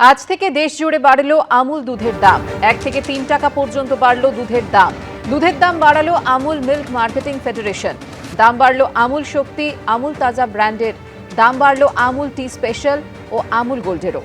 আজ থেকে দেশ জুড়ে বাড়লো আমুল দুধের দাম। 1 থেকে 3 টাকা পর্যন্ত বাড়লো দুধের দাম। দুধের দাম বাড়ালো আমুল মিল্ক মার্কেটিং ফেডারেশন। দাম বাড়লো আমুল শক্তি, আমুল তাজা ব্র্যান্ডের। দাম বাড়লো আমুল টি স্পেশাল ও আমুল গোল্ডেরও।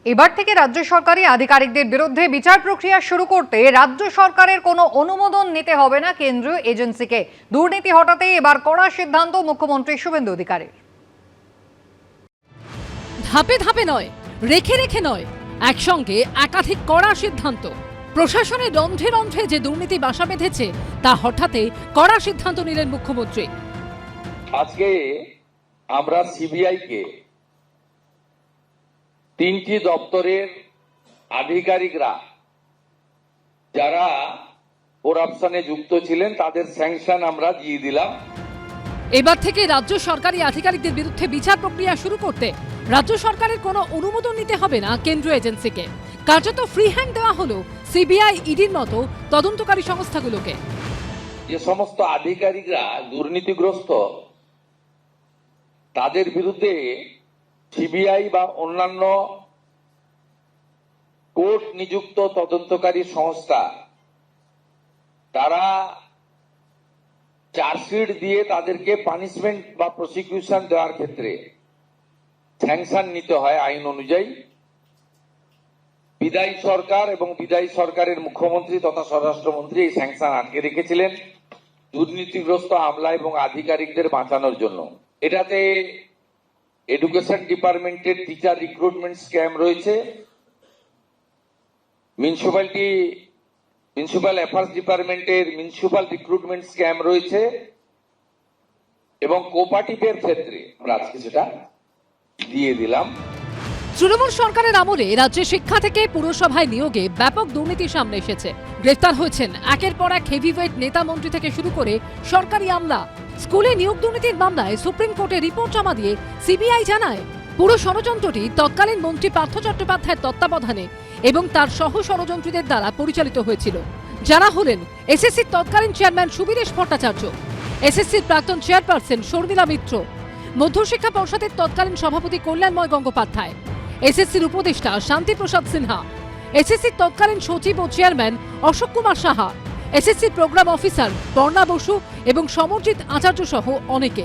এবার থেকে রাজ্য সরকারি আধিকারিকদের বিরুদ্ধে বিচার প্রক্রিয়া শুরু করতে রাজ্য সরকারের কোনো অনুমোদন নিতে হবে না কেন্দ্রীয় এজেন্সিকে। দুর্নীতি হটাতে এবার কড়া সিদ্ধান্ত মুখ্যমন্ত্রী শুভেন্দু অধিকারীর। ধাপে ধাপে নয়, রেখে রেখে নয়, একসঙ্গে একাধিক কড়া সিদ্ধান্ত। প্রশাসনের রন্ধ্রে রন্ধ্রে যে দুর্নীতি বাসা বেঁধেছে তা হঠাতে কড়া সিদ্ধান্ত নিলেন মুখ্যমন্ত্রী। আজকে আমরা সিবিআইকে 3টি দপ্তরের আধিকারিকরা যারা করাপশনে যুক্ত ছিলেন তাদের স্যাংশন আমরা দিয়ে দিলাম। এবার থেকে রাজ্য সরকারি আধিকারিকদের বিরুদ্ধে বিচার প্রক্রিয়া শুরু করতে রাজ্য সরকারের কোনো অনুমোদন নিতে হবে না কেন্দ্রীয় এজেন্সিকে। কার্যত ফ্রি হ্যান্ড দেওয়া হলো সিবিআই, ইডির মতো তদন্তকারী সংস্থাগুলোকে। যে সমস্ত আধিকারিকরা দুর্নীতিগ্রস্ত তাদের বিরুদ্ধে সিবিআই বা অন্যান্য কোর্ট নিযুক্ত তদন্তকারী সংস্থা তারা চার্জশিট দিয়ে তাদেরকে পানিশমেন্ট বা প্রসিকিউশন দেওয়ার ক্ষেত্রে স্যাংশন নিতে হয় আইন অনুযায়ী। বিদায়ী সরকার এবং বিদায়ী সরকারের মুখ্যমন্ত্রী তথা স্বরাষ্ট্রমন্ত্রী এই স্যাংশন আটকে রেখেছিলেন দুর্নীতিগ্রস্ত আমলা এবং আধিকারিকদের বাঁচানোর জন্য। এটাতে এডুকেশন ডিপার্টমেন্টের টিচার রিক্রুটমেন্ট স্ক্যাম রয়েছে, মিউনিসিপ্যাল অ্যাফেয়ার্স ডিপার্টমেন্টের মিউনিসিপ্যাল রিক্রুটমেন্ট স্ক্যাম রয়েছে এবং কোঅপারেটিভের ক্ষেত্রে আমরা আজকে সেটা দিয়ে দিলাম। তৃণমূল সরকারের আমলে রাজ্যে শিক্ষা থেকে পুরসভায় নিয়োগে ব্যাপক দুর্নীতি সামনে এসেছে। গ্রেফতার হয়েছেন একের পর এক হেভিওয়েট নেতা মন্ত্রী থেকে শুরু করে সরকারি আমলা। স্কুলে নিয়োগ দুর্নীতির মামলায় সুপ্রিম কোর্টে রিপোর্ট জমা দিয়ে সিবিআই জানায় পুরো ষড়যন্ত্রটি তৎকালীন মন্ত্রী পার্থ চট্টোপাধ্যায়ের তত্ত্বাবধানে এবং তার সহ ষড়যন্ত্রীদের দ্বারা পরিচালিত হয়েছিল, যারা হলেন এসএসসির তৎকালীন চেয়ারম্যান সুবীরেশ ভট্টাচার্য, এসএসসির প্রাক্তন চেয়ারপারসন শর্মিলা মিত্র, মধ্যশিক্ষা পর্ষদের তৎকালীন সভাপতি কল্যাণময় গঙ্গোপাধ্যায়, এসএসসির উপদেষ্টা শান্তিপ্রসাদ সিনহা, এসএসসির তৎকালীন সচিব ও চেয়ারম্যান অশোক কুমার সাহা, এসএসসির প্রোগ্রাম অফিসার বর্ণা বসু এবং সমরজিৎ আচার্য সহ অনেকে।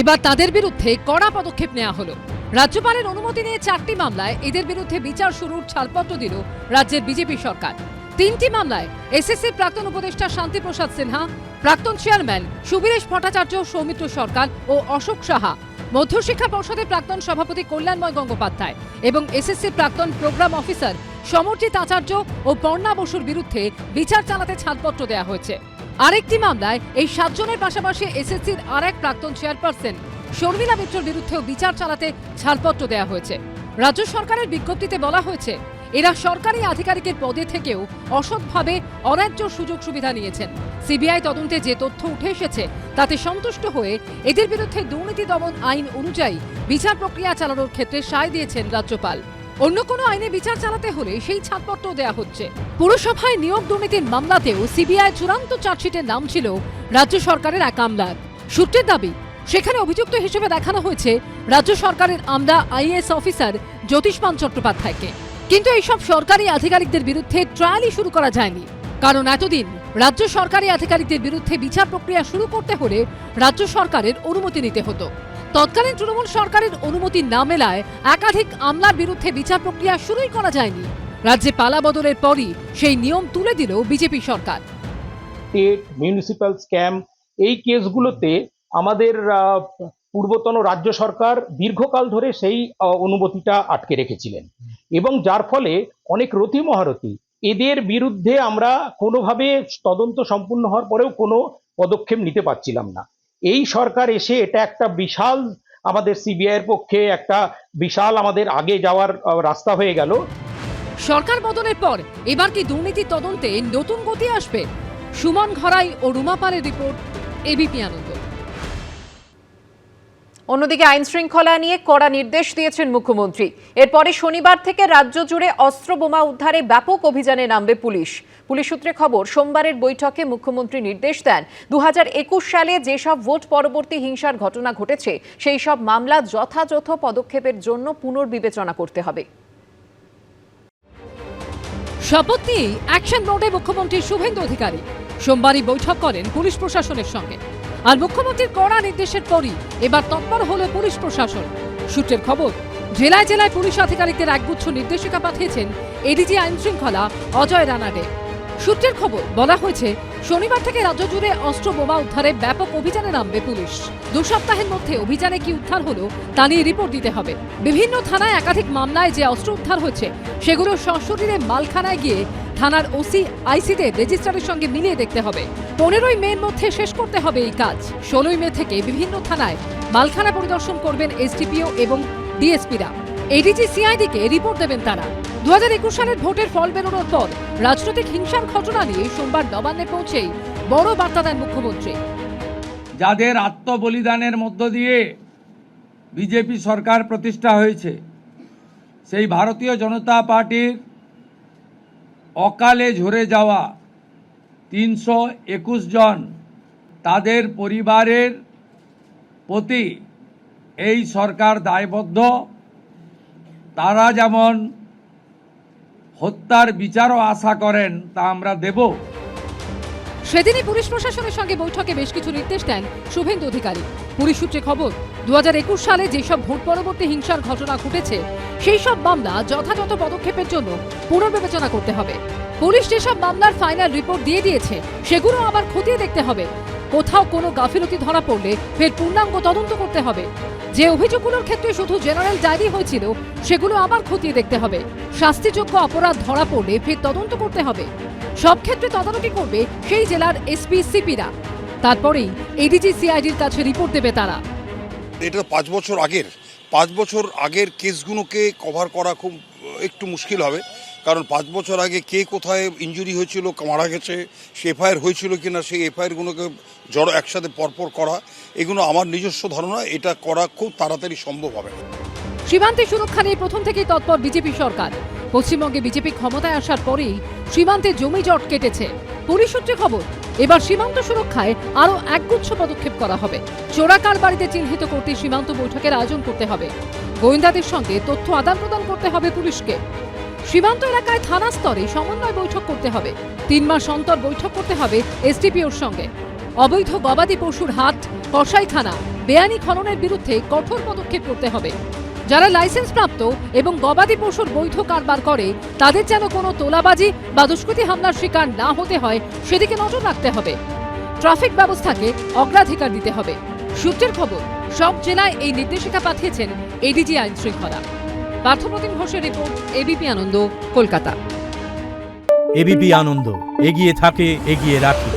এবার তাদের বিরুদ্ধে কড়া পদক্ষেপ নেওয়া হলো। রাজ্যপালের অনুমতি নিয়ে 4টি মামলায় এদের বিরুদ্ধে বিচার শুরুর ছাড়পত্র দিল রাজ্যের বিজেপি সরকার। 3টি মামলায় এসএসসির প্রাক্তন উপদেষ্টা শান্তিপ্রসাদ সিনহা, প্রাক্তন চেয়ারম্যান সুবীরেশ ভট্টাচার্য, সৌমিত্র সরকার ও অশোক সাহা, মধ্যশিক্ষা পর্ষদের প্রাক্তন সভাপতি কল্যাণময় গঙ্গোপাধ্যায় এবং এসএসসির প্রাক্তন প্রোগ্রাম অফিসার সমরজিৎ আচার্য ও বর্ণা বসুর বিরুদ্ধে বিচার চালাতে ছাড়পত্র দেওয়া হয়েছে। আরেকটি মামলায় এই 7 জনের পাশাপাশি এসএসসির আরেক প্রাক্তন চেয়ারপারসন শর্মিলা মিত্রর বিরুদ্ধেও বিচার চালাতে ছাড়পত্র দেওয়া হয়েছে। রাজ্য সরকারের বিজ্ঞপ্তিতে বলা হয়েছে এরা সরকারি আধিকারিকের পদে থেকেও অসৎভাবে অন্যায্য সুযোগ সুবিধা নিয়েছেন। সিবিআই তদন্তে যে তথ্য উঠে এসেছে তাতে সন্তুষ্ট হয়ে এদের বিরুদ্ধে দুর্নীতি দমন আইন অনুযায়ী বিচার প্রক্রিয়া চালানোর ক্ষেত্রে সায় দিয়েছেন রাজ্যপাল। অন্য কোনো আইনে বিচার চালাতে হলে সেই ছাড়পত্র দেওয়া হচ্ছে। পুরসভায় নিয়োগ দুর্নীতির মামলাতেও সিবিআই চূড়ান্ত চার্জশিটের নাম ছিল রাজ্য সরকারের এক আমলার। সূত্রের দাবি সেখানে অভিযুক্ত হিসেবে দেখানো হয়েছে রাজ্য সরকারের আমলা আইএএস অফিসার জ্যোতিষ্মান চট্টোপাধ্যায়কে। কিন্তু এইসব সরকারি আধিকারিকদের বিরুদ্ধে ট্রায়ালই শুরু করা যায়নি, কারণ এতদিন রাজ্য সরকারি আধিকারিকদের বিরুদ্ধে বিচার প্রক্রিয়া শুরু করতে হলে রাজ্য সরকারের অনুমতি নিতে হতো। তৎকালীন তৃণমূল সরকারের অনুমতি না মেলায় একাধিক আমলার বিরুদ্ধে বিচার প্রক্রিয়া শুরুই করা যায়নি। রাজ্যে পালা বদলের পরই সেই নিয়ম তুলে দিল বিজেপি সরকার। স্টেট মিউনিসিপ্যাল স্ক্যাম এই কেসগুলোতে আমাদের পূর্বতন রাজ্য সরকার দীর্ঘকাল ধরে সেই অনুমতিটা আটকে রেখেছিলেন এবং যার ফলে অনেক রতি মহারথী এদের বিরুদ্ধে আমরা কোনোভাবে তদন্ত সম্পূর্ণ হওয়ার পরেও কোনো পদক্ষেপ নিতে পারছিলাম না। এই সরকার এসে এটা একটা বিশাল আমাদের সিবিআইয়ের পক্ষে একটা বিশাল আমাদের আগে যাওয়ার রাস্তা হয়ে গেল। সরকার বদলের পর এবার কি দুর্নীতি তদন্তে নতুন গতি আসবে? সুমন ঘরাই ও রুমা পালের রিপোর্ট, এবিপি আনন্দ। অন্যদিকে আইন শৃঙ্খলা নিয়ে কড়া নির্দেশ দিয়েছেন মুখ্যমন্ত্রী। এরপরে শনিবার থেকে রাজ্য জুড়ে অস্ত্র বোমা উদ্ধারে ব্যাপক অভিযানে নামবে পুলিশ। পুলিশ সূত্রে খবর, সোমবারের বৈঠকে মুখ্যমন্ত্রী নির্দেশ দেন 2021 সালে যেসব ভোট পরবর্তী হিংসার ঘটনা ঘটেছে সেই সব মামলা যথাযথ পদক্ষেপের জন্য পুনর্বিবেচনা করতে হবে। শপথ নিয়ে অ্যাকশন মোডে মুখ্যমন্ত্রী শুভেন্দু অধিকারী সোমবারই বৈঠক করেন পুলিশ প্রশাসনের সঙ্গে। আর মুখ্যমন্ত্রীর কড়া নির্দেশের পরই এবার তৎপর হলো পুলিশ প্রশাসন। সূত্রের খবর, জেলায় জেলায় পুলিশ আধিকারিকদের একগুচ্ছ নির্দেশিকা পাঠিয়েছেন এডিজি আইন শৃঙ্খলা অজয় রানাডে। সূত্রের খবর, বলা হয়েছে শনিবার থেকে রাজ্য জুড়ে অস্ত্র বোমা উদ্ধারে ব্যাপক অভিযানে নামবে পুলিশ। 2 সপ্তাহের মধ্যে অভিযানে কি উদ্ধার হলো তা নিয়ে রিপোর্ট দিতে হবে। বিভিন্ন থানায় একাধিক মামলায় যে অস্ত্র উদ্ধার হয়েছে সেগুলো সশরীরে মালখানায় গিয়ে থানার ওসি আইসিদের রেজিস্ট্রারের সঙ্গে মিলিয়ে দেখতে হবে। 15ই মের মধ্যে শেষ করতে হবে এই কাজ। 16ই মে থেকে বিভিন্ন থানায় মালখানা পরিদর্শন করবেন এসডিপিও এবং ডিএসপিরা। এডিজি সিআইডিকে রিপোর্ট দেবেন তারা। 2021 সালের ভোটের ফল বেরোনোর পর রাজনৈতিক হিংসার ঘটনা নিয়ে সোমবার নবান্নে পৌঁছেই বড় বার্তা দেন মুখ্যমন্ত্রী। যাদের আত্মবলিদানের মধ্য দিয়ে বিজেপি সরকার প্রতিষ্ঠা হয়েছে, সেই ভারতীয় জনতা পার্টির অকালে ঝরে যাওয়া 321 জন, তাদের পরিবারের প্রতি এই সরকার দায়বদ্ধ। তারা যেমন হত্যার বিচারও আশা করেন তা আমরা দেব। সেদিনই পুলিশ প্রশাসনের সঙ্গে বৈঠকে বেশ কিছু নির্দেশ দেন শুভেন্দু অধিকারী। পুলিশ সূত্রে খবর, 2021 সালে যেসব ভোট পরবর্তী হিংসার ঘটনা ঘটেছে সেই সব মামলা যথাযথ পদক্ষেপের জন্য পুনর্বিবেচনা করতে হবে। পুলিশ যেসব মামলার ফাইনাল রিপোর্ট দিয়ে দিয়েছে সেগুলো আবার খতিয়ে দেখতে হবে। কোথাও কোনো গাফিলতি ধরা পড়লে ফের পূর্ণাঙ্গ তদন্ত করতে হবে। যে অভিযোগগুলোর ক্ষেত্রে শুধু জেনারেল ডায়েরি হয়েছিল সেগুলো আবার খতিয়ে দেখতে হবে। শাস্তিযোগ্য অপরাধ ধরা পড়লে ফের তদন্ত করতে হবে। সব ক্ষেত্রে তদারকি করবে সেই জেলার এসপি সিপিরা। তারপরেই এডিজি সিআইডির কাছে রিপোর্ট দেবে তারা। এটা 5 বছর আগের কেসগুলোকে কভার করা খুব একটু মুশকিল হবে, কারণ 5 বছর আগে কে কোথায় ইনজুরি হয়েছিল, মারা গেছে, সে এফআইআর হয়েছিল কিনা, সেই এফআইআরগুলোকে জড়ো একসাথে পরপর করা, এগুলো আমার নিজস্ব ধারণা এটা করা খুব তাড়াতাড়ি সম্ভব হবে না। সীমান্তে সুরক্ষা নিয়ে প্রথম থেকেই তৎপর বিজেপি সরকার। পশ্চিমবঙ্গে বিজেপি ক্ষমতায় আসার পরেই সীমান্তে জমি জট কেটেছে। পুলিশ সূত্রে খবর, এবার সীমান্ত সুরক্ষায় আরও একগুচ্ছ পদক্ষেপ করা হবে। চোরাকার বাড়িতে চিহ্নিত করতে সীমান্ত বৈঠকের আয়োজন করতে হবে। গোয়েন্দাদের সঙ্গে তথ্য আদান প্রদান করতে হবে পুলিশকে। সীমান্ত এলাকায় থানা স্তরে সমন্বয় বৈঠক করতে হবে। 3 মাস অন্তর বৈঠক করতে হবে এসডিপিওর সঙ্গে। অবৈধ গবাদি পশুর হাট, কসাইখানা, বেআইনি খননের বিরুদ্ধে কঠোর পদক্ষেপ করতে হবে। যারা লাইসেন্স প্রাপ্ত এবং গবাদি পশুর বৈধ কারবার করে তাদের যেন কোনো তোলাবাজি বা দুষ্কৃতী হামলার শিকার না হতে হয় সেদিকে নজর রাখতে হবে। ট্রাফিক ব্যবস্থাকে অগ্রাধিকার দিতে হবে। সূত্রের খবর, সব জেলায় এই নির্দেশিকা পাঠিয়েছেন এডিজি আইন শৃঙ্খলা। পার্থপ্রতিম ঘোষের রিপোর্ট, এবিপি আনন্দ, কলকাতা। এবিপি আনন্দ, এগিয়ে থাকে, এগিয়ে রাখে।